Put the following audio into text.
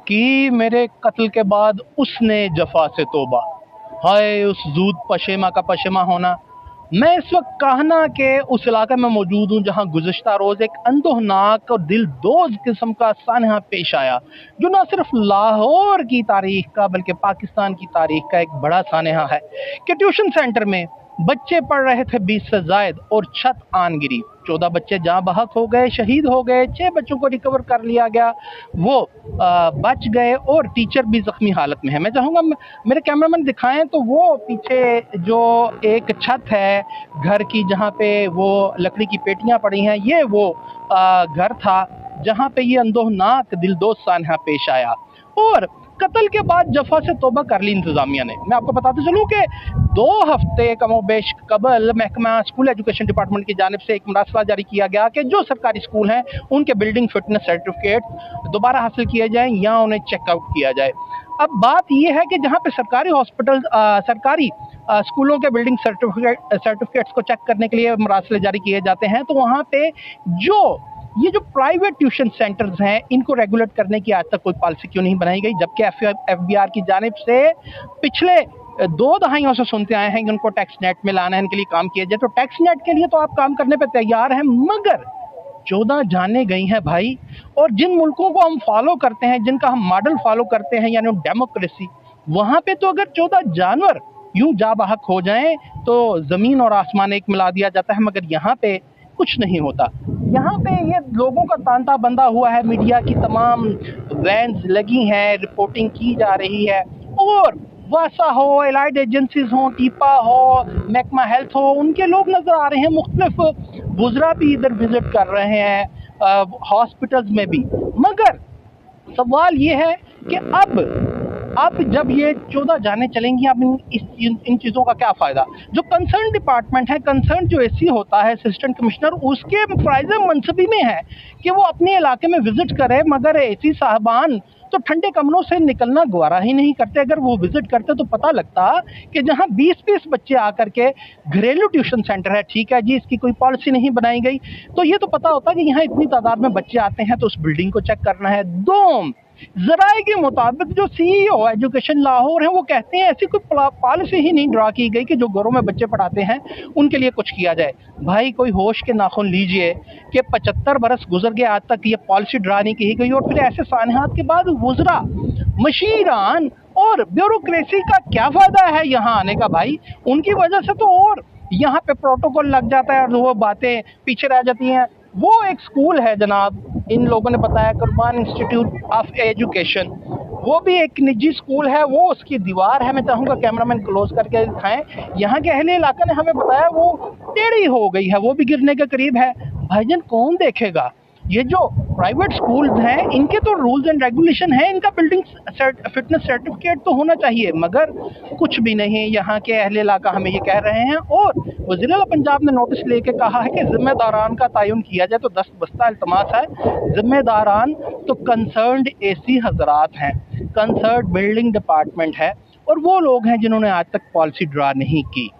की मेरे कत्ल के बाद उसने जफा से तोबा। हाय उस जूद पशेमा का पशेमा होना। मैं इस वक्त काहना के उस इलाके में मौजूद हूँ जहाँ गुज़िश्ता रोज़ एक अंदोहनाक और दिलदोज़ किस्म का सानहा पेश आया, जो न सिर्फ लाहौर की तारीख का बल्कि पाकिस्तान की तारीख का एक बड़ा सानहा है कि ट्यूशन सेंटर में बच्चे पढ़ रहे थे 20 से जायद और छत आन गिरी। 14 बच्चे जहाँ बहक हो गए, शहीद हो गए। 6 बच्चों को रिकवर कर लिया गया, वो बच गए और टीचर भी जख्मी हालत में है। मैं चाहूँगा मेरे कैमरामैन दिखाएं तो वो पीछे जो एक छत है घर की, जहाँ पे वो लकड़ी की पेटियां पड़ी हैं, ये वो घर था जहाँ पे ये अंदोहनाक दिलदोज सानहा पेश आया। और कत्ल के बाद जफा से तौबा कर ली इंतजामिया ने। मैं आपको बताते चलूँ कि 2 हफ्ते कमोबेश कबल महकमा स्कूल एजुकेशन डिपार्टमेंट की जानिब से एक मरासला जारी किया गया कि जो सरकारी स्कूल हैं उनके बिल्डिंग फिटनेस सर्टिफिकेट दोबारा हासिल किए जाएं या उन्हें चेकआउट किया जाए। अब बात यह है कि जहाँ पे सरकारी हॉस्पिटल सरकारी स्कूलों के बिल्डिंग सर्टिफिकेट्स को चेक करने के लिए मरासले जारी किए जाते हैं, तो वहाँ पे ये जो प्राइवेट ट्यूशन सेंटर्स हैं इनको रेगुलेट करने की आज तक कोई पॉलिसी क्यों नहीं बनाई गई, जबकि एफबीआर की जानिब से पिछले 2 दहाइयों से सुनते आए हैं कि उनको टैक्स नेट में लाना है, इनके लिए काम किया जाए। तो टैक्स नेट के लिए तो आप काम करने पे तैयार हैं, मगर 14 जाने गई हैं भाई। और जिन मुल्कों को हम फॉलो करते हैं, जिनका हम मॉडल फॉलो करते हैं यानी डेमोक्रेसी, वहाँ पे तो अगर 14 जानवर यूं जा बहक हो जाएं तो ज़मीन और आसमान एक मिला दिया जाता है, मगर यहाँ पे कुछ नहीं होता। यहाँ पे ये लोगों का तांता बंधा हुआ है, मीडिया की तमाम वैन्स लगी हैं, रिपोर्टिंग की जा रही है, और वासा हो, एलाइड एजेंसीज हो, टीपा हो, महकमा हेल्थ हो, उनके लोग नज़र आ रहे हैं। मुख्तलिफ बुजरा भी इधर विजिट कर रहे हैं हॉस्पिटल्स में भी। मगर सवाल ये है कि अब जब ये 14 जाने चलेंगी, अब इन चीज़ों का क्या फ़ायदा। जो कंसर्न डिपार्टमेंट है, कंसर्न जो एसी होता है असिस्टेंट कमिश्नर, उसके फ़राइज़ मनसबी में है कि वो अपने इलाके में विज़िट करे, मगर एसी साहबान तो ठंडे कमरों से निकलना गवारा ही नहीं करते। अगर वो विज़िट करते तो पता लगता कि जहाँ 20-20 बच्चे आकर के घरेलू ट्यूशन सेंटर है, ठीक है जी, इसकी कोई पॉलिसी नहीं बनाई गई, तो ये तो पता होता कि यहाँ इतनी तादाद में बच्चे आते हैं तो उस बिल्डिंग को चेक करना है। ज़राए के मुताबिक जो सीईओ एजुकेशन लाहौर हैं वो कहते हैं ऐसी कोई पॉलिसी ही नहीं ड्रा की गई कि जो घरों में बच्चे पढ़ाते हैं उनके लिए कुछ किया जाए। भाई कोई होश के नाखून लीजिए कि 75 बरस गुजर गए, आज तक ये पॉलिसी ड्रा नहीं की गई, और फिर ऐसे सानहात के बाद वुज़रा, मशीरान और ब्यूरोक्रेसी का क्या फ़ायदा है यहाँ आने का भाई। उनकी वजह से तो और यहाँ पे प्रोटोकॉल लग जाता है और वो बातें पीछे रह जाती हैं। वो एक स्कूल है जनाब, इन लोगों ने बताया, कुर्बान इंस्टीट्यूट ऑफ एजुकेशन, वो भी एक निजी स्कूल है, वो उसकी दीवार है। मैं चाहूँगा कैमरामैन क्लोज करके दिखाएं। यहाँ के अहले इलाका ने हमें बताया वो टेढ़ी हो गई है, वो भी गिरने के करीब है। भाईजान कौन देखेगा। ये जो प्राइवेट स्कूल्स हैं इनके तो रूल्स एंड रेगुलेशन है, इनका बिल्डिंग फिटनेस सर्टिफिकेट तो होना चाहिए, मगर कुछ भी नहीं। यहाँ के अहले इलाका हमें ये कह रहे हैं, और वज़ीर आला पंजाब ने नोटिस लेके कहा है कि जिम्मेदारान का तयन किया जाए। तो 10 बस्ता इल्तमास है, जिम्मेदारान तो कंसर्न्ड एसी हजरात हैं, कंसर्न्ड बिल्डिंग डिपार्टमेंट है, और वो लोग हैं जिन्होंने आज तक पॉलिसी ड्रा नहीं की।